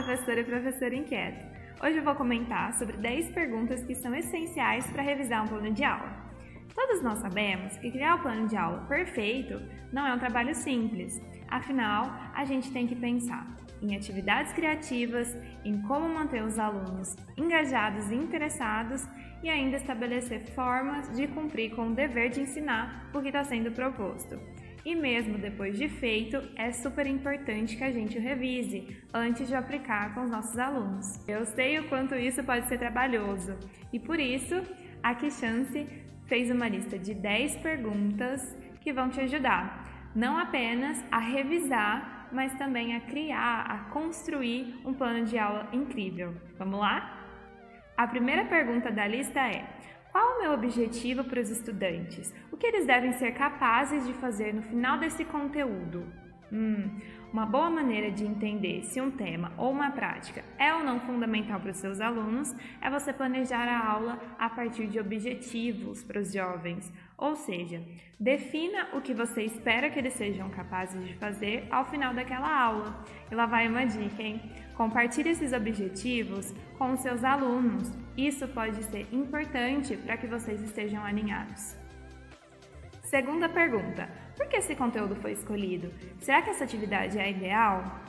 professora e professor inquieto! Hoje eu vou comentar sobre 10 perguntas que são essenciais para revisar um plano de aula. Todos nós sabemos que criar o plano de aula perfeito não é um trabalho simples, afinal, a gente tem que pensar em atividades criativas, em como manter os alunos engajados e interessados e ainda estabelecer formas de cumprir com o dever de ensinar o que está sendo proposto. E mesmo depois de feito, é super importante que a gente o revise antes de aplicar com os nossos alunos. Eu sei o quanto isso pode ser trabalhoso e por isso a KeyChance fez uma lista de 10 perguntas que vão te ajudar, não apenas a revisar, mas também a criar, a construir um plano de aula incrível. Vamos lá? A primeira pergunta da lista é: qual o meu objetivo para os estudantes? O que eles devem ser capazes de fazer no final desse conteúdo? Uma boa maneira de entender se um tema ou uma prática é ou não fundamental para os seus alunos é você planejar a aula a partir de objetivos para os jovens, ou seja, defina o que você espera que eles sejam capazes de fazer ao final daquela aula. E lá vai uma dica, hein? Compartilhe esses objetivos com os seus alunos. Isso pode ser importante para que vocês estejam alinhados. Segunda pergunta: por que esse conteúdo foi escolhido? Será que essa atividade é a ideal?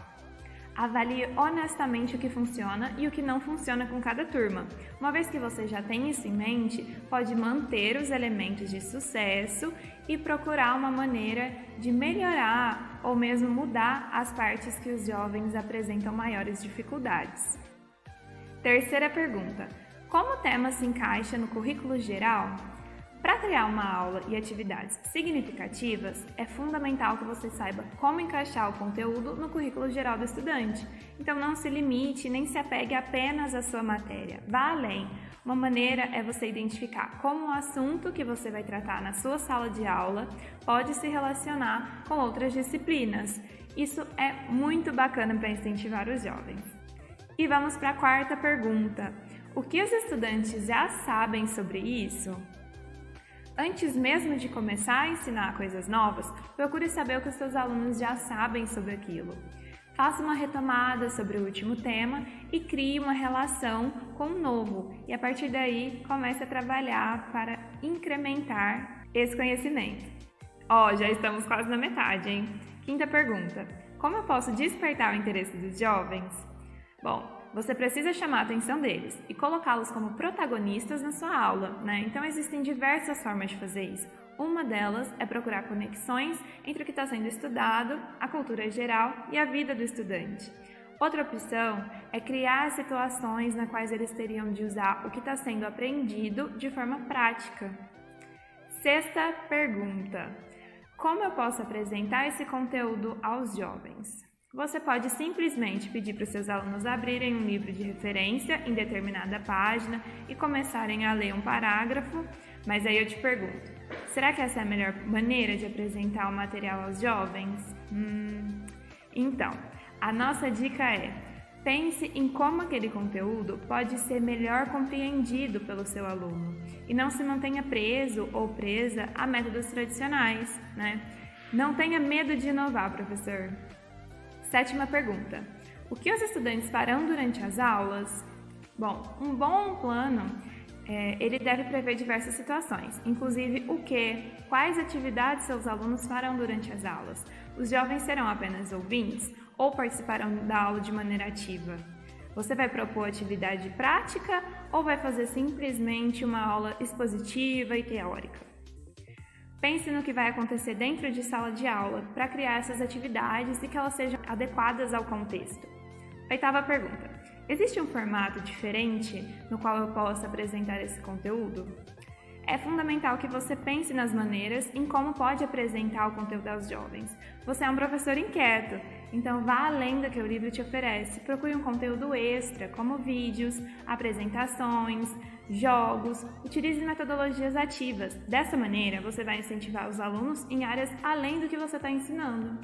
Avalie honestamente o que funciona e o que não funciona com cada turma. Uma vez que você já tem isso em mente, pode manter os elementos de sucesso e procurar uma maneira de melhorar ou mesmo mudar as partes que os jovens apresentam maiores dificuldades. Terceira pergunta: como o tema se encaixa no currículo geral? Para criar uma aula e atividades significativas, é fundamental que você saiba como encaixar o conteúdo no currículo geral do estudante. Então não se limite nem se apegue apenas à sua matéria. Vá além. Uma maneira é você identificar como o assunto que você vai tratar na sua sala de aula pode se relacionar com outras disciplinas. Isso é muito bacana para incentivar os jovens. E vamos para a quarta pergunta: o que os estudantes já sabem sobre isso? Antes mesmo de começar a ensinar coisas novas, procure saber o que os seus alunos já sabem sobre aquilo. Faça uma retomada sobre o último tema e crie uma relação com o novo. E a partir daí, comece a trabalhar para incrementar esse conhecimento. Já estamos quase na metade, hein? Quinta pergunta: como eu posso despertar o interesse dos jovens? Bom, você precisa chamar a atenção deles e colocá-los como protagonistas na sua aula, né? Então existem diversas formas de fazer isso. Uma delas é procurar conexões entre o que está sendo estudado, a cultura geral e a vida do estudante. Outra opção é criar situações nas quais eles teriam de usar o que está sendo aprendido de forma prática. Sexta pergunta: como eu posso apresentar esse conteúdo aos jovens? Você pode simplesmente pedir para os seus alunos abrirem um livro de referência em determinada página e começarem a ler um parágrafo, mas aí eu te pergunto, será que essa é a melhor maneira de apresentar o material aos jovens? Então, a nossa dica é: pense em como aquele conteúdo pode ser melhor compreendido pelo seu aluno e não se mantenha preso ou presa a métodos tradicionais, né? Não tenha medo de inovar, professor. Sétima pergunta: o que os estudantes farão durante as aulas? Bom, um bom plano, ele deve prever diversas situações, inclusive o que, quais atividades seus alunos farão durante as aulas. Os jovens serão apenas ouvintes ou participarão da aula de maneira ativa? Você vai propor atividade prática ou vai fazer simplesmente uma aula expositiva e teórica? Pense no que vai acontecer dentro de sala de aula para criar essas atividades e que elas sejam adequadas ao contexto. Oitava pergunta: existe um formato diferente no qual eu possa apresentar esse conteúdo? É fundamental que você pense nas maneiras em como pode apresentar o conteúdo aos jovens. Você é um professor inquieto, então vá além do que o livro te oferece. Procure um conteúdo extra, como vídeos, apresentações, jogos. Utilize metodologias ativas. Dessa maneira, você vai incentivar os alunos em áreas além do que você está ensinando.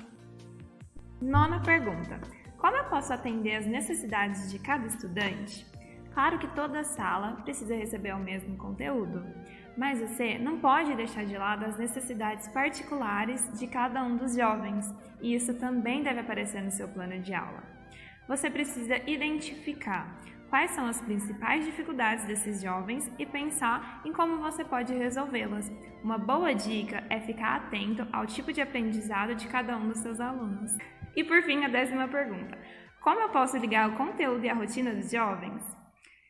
Nona pergunta: como eu posso atender às necessidades de cada estudante? Claro que toda sala precisa receber o mesmo conteúdo, mas você não pode deixar de lado as necessidades particulares de cada um dos jovens, e isso também deve aparecer no seu plano de aula. Você precisa identificar quais são as principais dificuldades desses jovens e pensar em como você pode resolvê-las. Uma boa dica é ficar atento ao tipo de aprendizado de cada um dos seus alunos. E por fim, a 10ª pergunta: como eu posso ligar o conteúdo e a rotina dos jovens?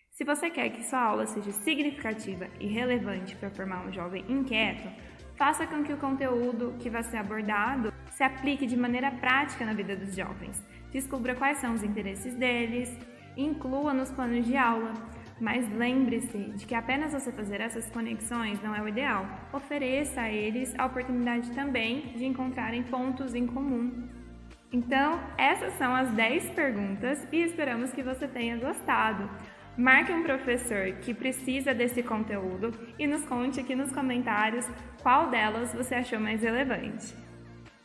Se você quer que sua aula seja significativa e relevante para formar um jovem inquieto, faça com que o conteúdo que vai ser abordado se aplique de maneira prática na vida dos jovens. Descubra quais são os interesses deles, inclua nos planos de aula, mas lembre-se de que apenas você fazer essas conexões não é o ideal. Ofereça a eles a oportunidade também de encontrarem pontos em comum. Então, essas são as 10 perguntas e esperamos que você tenha gostado. Marque um professor que precisa desse conteúdo e nos conte aqui nos comentários qual delas você achou mais relevante.